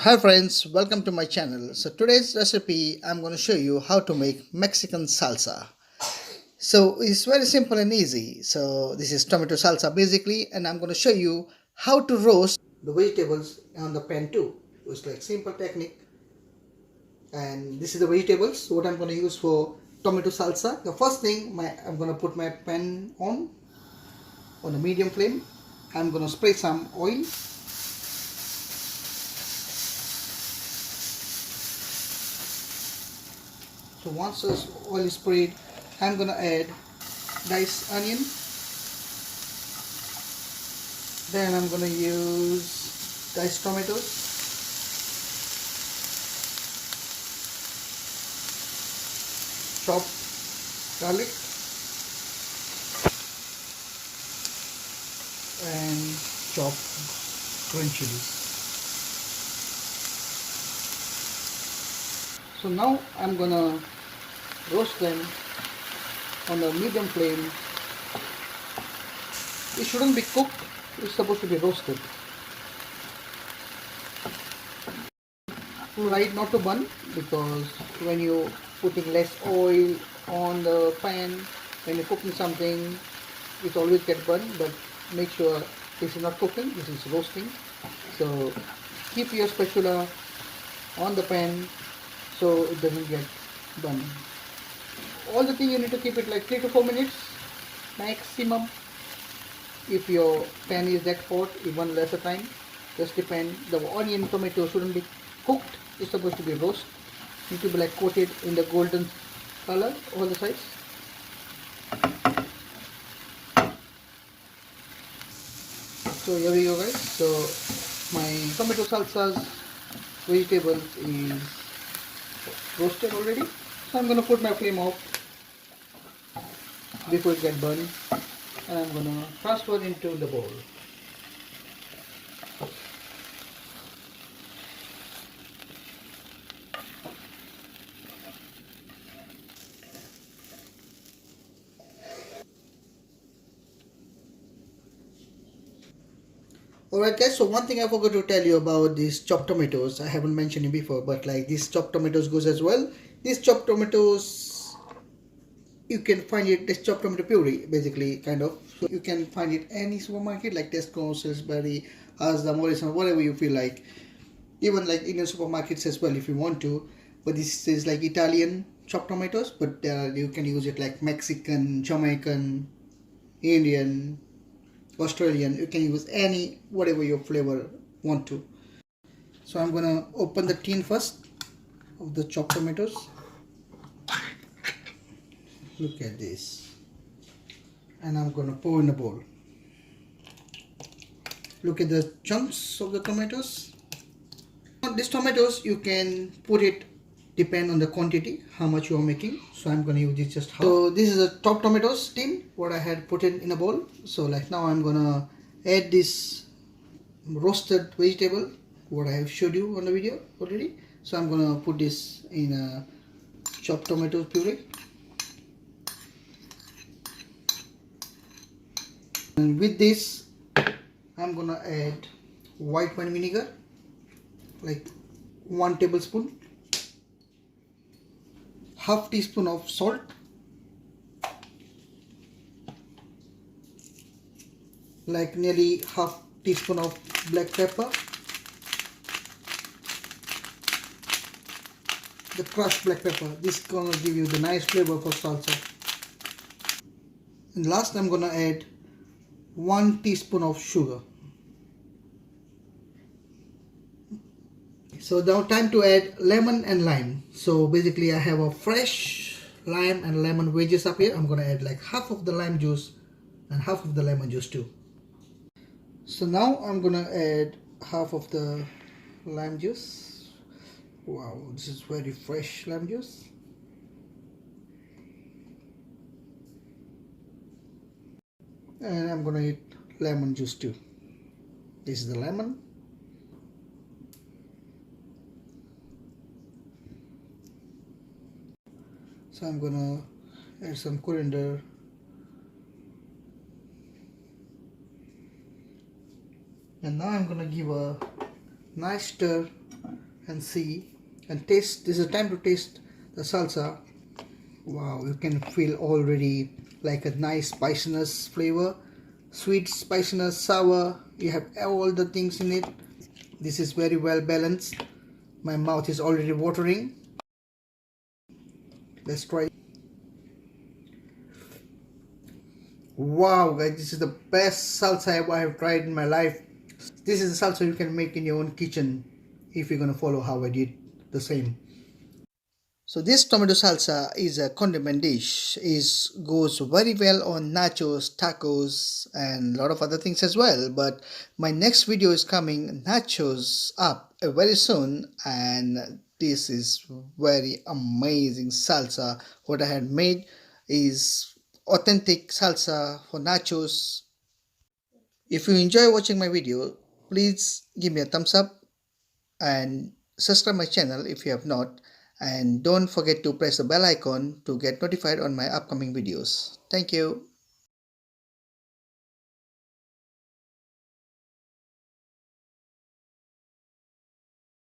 Hi friends, welcome to my channel. So today's recipe I'm going to show you how to make Mexican salsa. So it's very simple and easy. So this is tomato salsa basically, and I'm going to show you how to roast the vegetables on the pan too. It's like simple technique. And this is the vegetables what I'm going to use for tomato salsa. The first thing I'm going to put my pan on a medium flame. I'm going to spray some oil. So once this oil is sprayed, I'm gonna add diced onion. Then I'm gonna use diced tomatoes, chopped garlic, and chopped green chilies. So now I'm gonna roast them on a medium flame. It shouldn't be cooked, it's supposed to be roasted. Right, not to burn, because when you putting less oil on the pan, when you're cooking something, it always get burned. But make sure this is not cooking, this is roasting. So keep your spatula on the pan so it doesn't get burned. All the thing you need to keep it like 3 to 4 minutes maximum. If your pan is that hot, even lesser time. Just depend. The onion tomato shouldn't be cooked, it's supposed to be roast. Need to be like coated in the golden color all the sides. So here we go guys. So my tomato salsa's vegetables is roasted already. So I'm gonna put my flame off before it gets burned, and I'm gonna transfer into the bowl. Alright guys, so one thing I forgot to tell you about these chopped tomatoes. I haven't mentioned it before, but like these chopped tomatoes goes as well. These chopped tomatoes, you can find it, this chopped tomato puree basically, kind of. So you can find it any supermarket like Tesco, Salisbury, Asda, Morrison, whatever you feel like. Even like Indian supermarkets as well if you want to. But this is like Italian chopped tomatoes, but you can use it like Mexican, Jamaican, Indian, Australian. You can use any, whatever your flavor want to. So I'm gonna open the tin first of the chopped tomatoes. Look at this. And I'm gonna pour in a bowl. Look at the chunks of the tomatoes. These tomatoes you can put it, depend on the quantity how much you are making. So I'm gonna use this just half. So this is a chopped tomatoes tin what I had put it in a bowl. So like now I'm gonna add this roasted vegetable what I have showed you on the video already. So I'm gonna put this in a chopped tomato puree, and with this I'm gonna add white wine vinegar, like 1 tablespoon, half teaspoon of salt, like nearly half teaspoon of black pepper, the crushed black pepper. This is gonna give you the nice flavor for salsa. And last I'm gonna add 1 teaspoon of sugar. So now time to add lemon and lime. So basically I have a fresh lime and lemon wedges up here. I'm gonna add like half of the lime juice and half of the lemon juice too. So now I'm gonna add half of the lime juice. Wow, this is very fresh lime juice. And I'm gonna add lemon juice too. This is the lemon. So I'm gonna add some coriander, and now I'm gonna give a nice stir and see and taste. This is time to taste the salsa. Wow, you can feel already like a nice spiciness flavor, sweet spiciness, sour. You have all the things in it. This is very well balanced. My mouth is already watering. Let's try. Wow guys, this is the best salsa I have tried in my life. This is the salsa you can make in your own kitchen if you're gonna follow how I did the same. So this tomato salsa is a condiment dish. Is goes very well on nachos, tacos, and a lot of other things as well. But my next video is coming nachos up very soon, and this is very amazing salsa. What I had made is authentic salsa for nachos. If you enjoy watching my video, please give me a thumbs up and subscribe my channel if you have not, and don't forget to press the bell icon to get notified on my upcoming videos. Thank you.